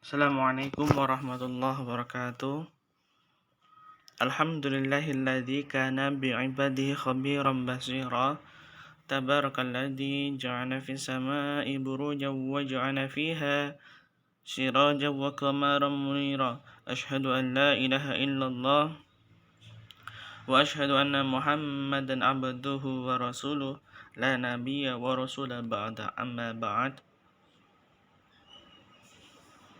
Assalamualaikum warahmatullahi wabarakatuh. Alhamdulillahilladzi kana bi'ibadihi khabiran basira. Tabarakalladzi ja'ala fis sama'i burujan wa ja'ala fiha sirajan wa qamaran munira. Asyhadu an la ilaha illallah wa asyhadu anna Muhammadan abduhu wa rasuluh la nabiyya wa rasula ba'da amma ba'd.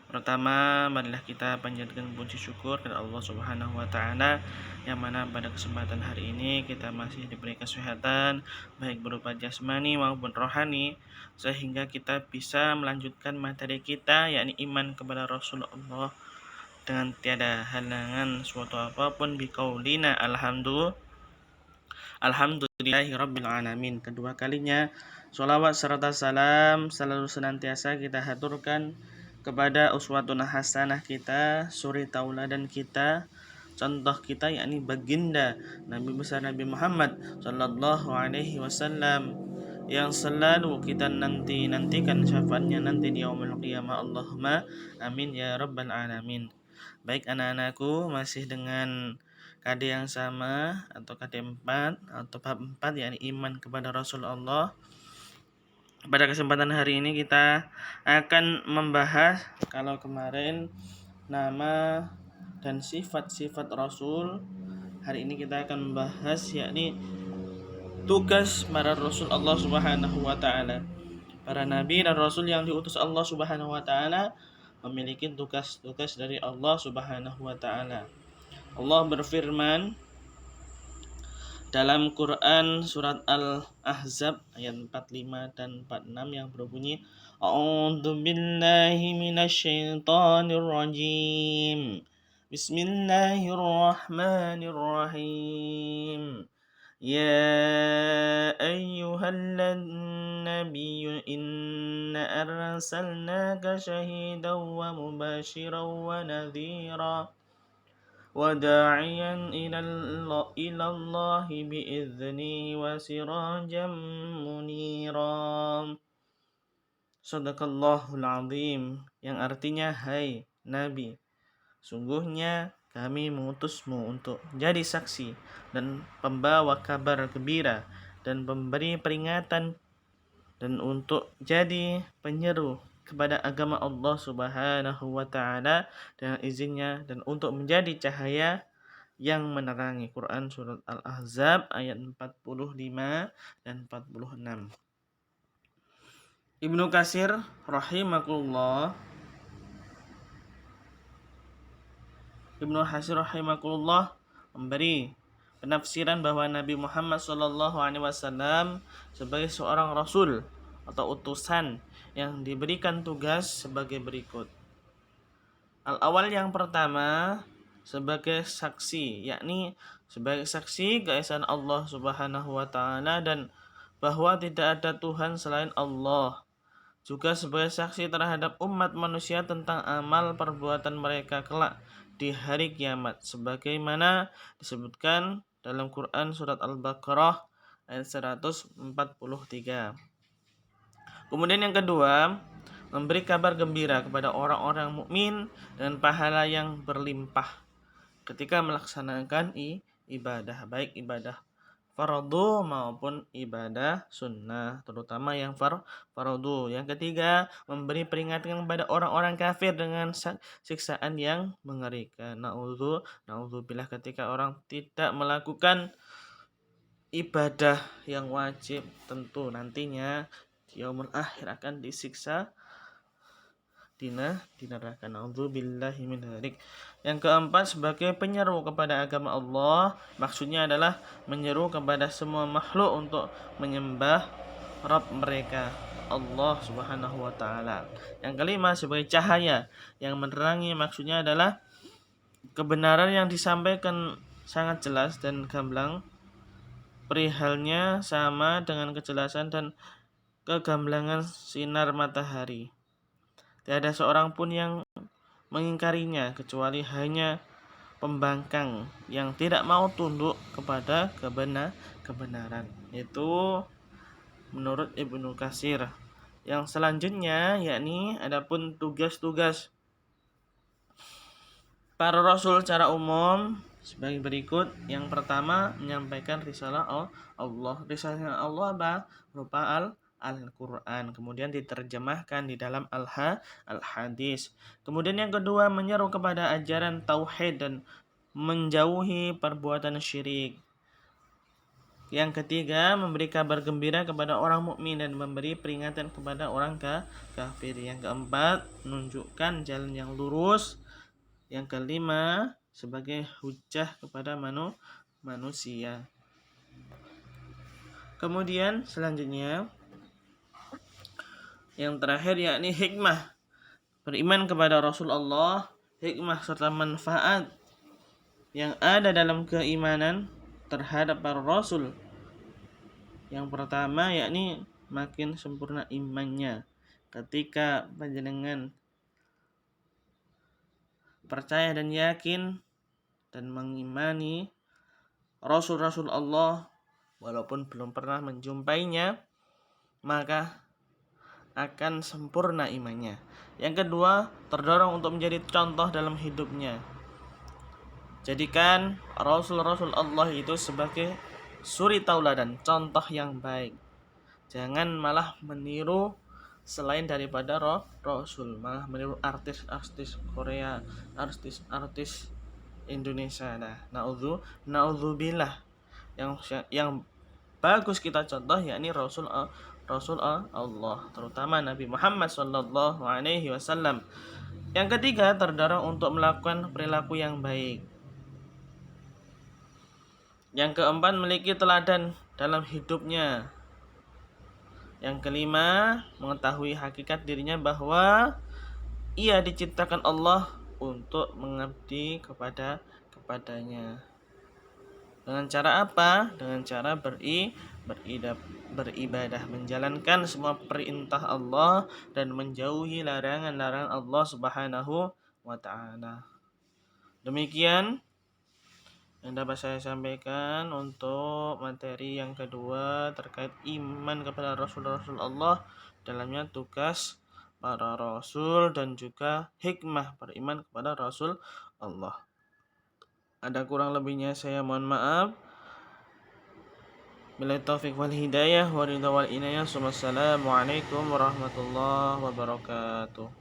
Pertama, marilah kita panjatkan puji syukur kepada Allah Subhanahu wa taala yang mana pada kesempatan hari ini kita masih diberi kesehatan baik berupa jasmani maupun rohani sehingga kita bisa melanjutkan materi kita yakni iman kepada Rasulullah dengan tiada halangan suatu apapun biqaulina alhamdulillahirabbil alamin. Kedua kalinya sholawat serta salam selalu senantiasa kita haturkan kepada uswatun hasanah kita, suri tauladan kita, contoh kita yakni baginda Nabi besar Nabi Muhammad sallallahu alaihi wasallam yang selalu kita nantikan syafaatnya nanti di yaumul qiyamah. Allahumma amin ya rabbal alamin. Baik anak-anakku, masih dengan KD yang sama atau KD 4 atau bab 4 yakni iman kepada Rasulullah. Pada kesempatan hari ini kita akan membahas, kalau kemarin nama dan sifat-sifat Rasul, hari ini kita akan membahas yakni tugas para Rasul Allah Subhanahu wa taala. Para nabi dan rasul yang diutus Allah Subhanahu wa taala memiliki tugas-tugas dari Allah Subhanahu wa taala. Allah berfirman dalam Quran surat Al-Ahzab ayat 45 dan 46 yang berbunyi A'udzu billahi minasyaitonir rajim. Bismillahirrahmanirrahim. Ya ayyuhallan nabiyyu inna arsalnaka syahidan wa mubasyiran wa nadhira وداعيا إلى الله بإذنه وسراجا منيرا. Sadaqallahul azim, yang artinya, hai Nabi, sungguhnya kami mengutusmu untuk jadi saksi dan pembawa kabar gembira dan pemberi peringatan dan untuk jadi penyeru kepada agama Allah Subhanahu wa taala dengan izinnya dan untuk menjadi cahaya yang menerangi. Quran surat Al-Ahzab ayat 45 dan 46. Ibnu Katsir rahimahullah memberi penafsiran bahwa Nabi Muhammad SAW sebagai seorang rasul atau utusan yang diberikan tugas sebagai berikut. Al-awal yang pertama sebagai saksi, yakni sebagai saksi keesaan Allah Subhanahu wa taala dan bahwa tidak ada Tuhan selain Allah. Juga sebagai saksi terhadap umat manusia tentang amal perbuatan mereka kelak di hari kiamat sebagaimana disebutkan dalam Quran surat Al-Baqarah ayat 143. Kemudian yang kedua, memberi kabar gembira kepada orang-orang mukmin dengan pahala yang berlimpah ketika melaksanakan ibadah, baik ibadah fardu maupun ibadah sunnah, terutama yang fardu. Yang ketiga, memberi peringatan kepada orang-orang kafir dengan siksaan yang mengerikan. Na'udzubillah, ketika orang tidak melakukan ibadah yang wajib, tentu nantinya di yaumul akhir akan disiksa di neraka. Na'udzubillahi min dzalik. Yang keempat, sebagai penyeru kepada agama Allah, maksudnya adalah menyeru kepada semua makhluk untuk menyembah Rabb mereka, Allah Subhanahu wa taala. Yang kelima, sebagai cahaya yang menerangi, maksudnya adalah kebenaran yang disampaikan sangat jelas dan gamblang, perihalnya sama dengan kejelasan dan kegamblangan sinar matahari. Tiada seorang pun yang mengingkarinya kecuali hanya pembangkang yang tidak mau tunduk kepada kebenaran. Itu menurut Ibnu Katsir. Yang selanjutnya yakni adapun tugas-tugas para rasul secara umum sebagai berikut. Yang pertama, menyampaikan risalah Allah. Risalah Allah apa? Berupa Al-Quran. Kemudian diterjemahkan di dalam Al-Hadis. Kemudian yang kedua, menyeru kepada ajaran tauhid dan menjauhi perbuatan syirik. Yang ketiga, memberi kabar gembira kepada orang mukmin dan memberi peringatan kepada orang kafir. Yang keempat, menunjukkan jalan yang lurus. Yang kelima, sebagai hujjah kepada manusia. Kemudian selanjutnya, yang terakhir yakni hikmah. Beriman kepada Rasulullah, hikmah serta manfaat yang ada dalam keimanan terhadap para rasul. Yang pertama yakni makin sempurna imannya ketika panjenengan percaya dan yakin dan mengimani Rasul-Rasul Allah walaupun belum pernah menjumpainya, maka akan sempurna imannya. Yang kedua, terdorong untuk menjadi contoh dalam hidupnya. Jadikan Rasul-Rasul Allah itu sebagai suri tauladan, contoh yang baik. Jangan malah meniru selain daripada Rasul, malah meniru artis-artis Korea, artis-artis Indonesia. Nah, naudzubillah. Yang bagus kita contoh yakni Rasul Allah, terutama Nabi Muhammad sallallahu alaihi wasallam. Yang ketiga, terdorong untuk melakukan perilaku yang baik. Yang keempat, memiliki teladan dalam hidupnya. Yang kelima, mengetahui hakikat dirinya bahwa ia diciptakan Allah untuk mengabdi kepadanya. Dengan cara apa? Dengan cara beribadah, menjalankan semua perintah Allah dan menjauhi larangan-larangan Allah Subhanahu wa taala. Demikian yang dapat saya sampaikan untuk materi yang kedua terkait iman kepada Rasul-Rasul Allah, dalamnya tugas para Rasul dan juga hikmah beriman kepada Rasul Allah. Ada kurang lebihnya saya mohon maaf. Billahi taufiq wal hidayah wa ridha wal inayah. Wassalamualaikum warahmatullahi wabarakatuh.